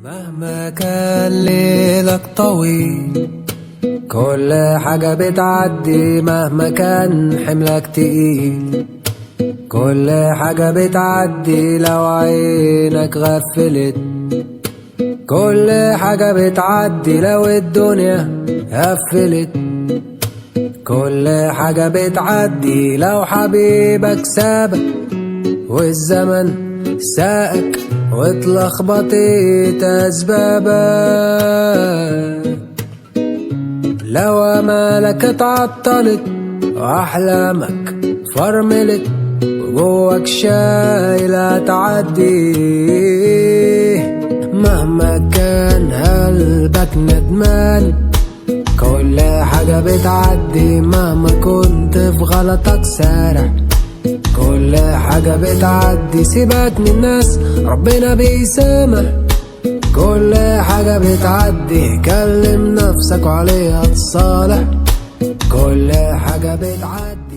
مهما كان ليلك طويل كل حاجة بتعدي، مهما كان حملك تقيل كل حاجة بتعدي. لو عينك غفلت كل حاجة بتعدي، لو الدنيا قفلت كل حاجة بتعدي. لو حبيبك سابك والزمن ساقك واتلخبطت أسبابك، لو أمالك اتعطلت وأحلامك فرملت وجواك شايلة تعدي، مهما كان قلبك ندمان كل حاجة بتعدي. مهما كنت في غلطك سارح كل حاجة بتعدي. سيبك من الناس ربنا بيسامح كل حاجة بتعدي. كلم نفسك وعليها تصالح كل حاجة بتعدي.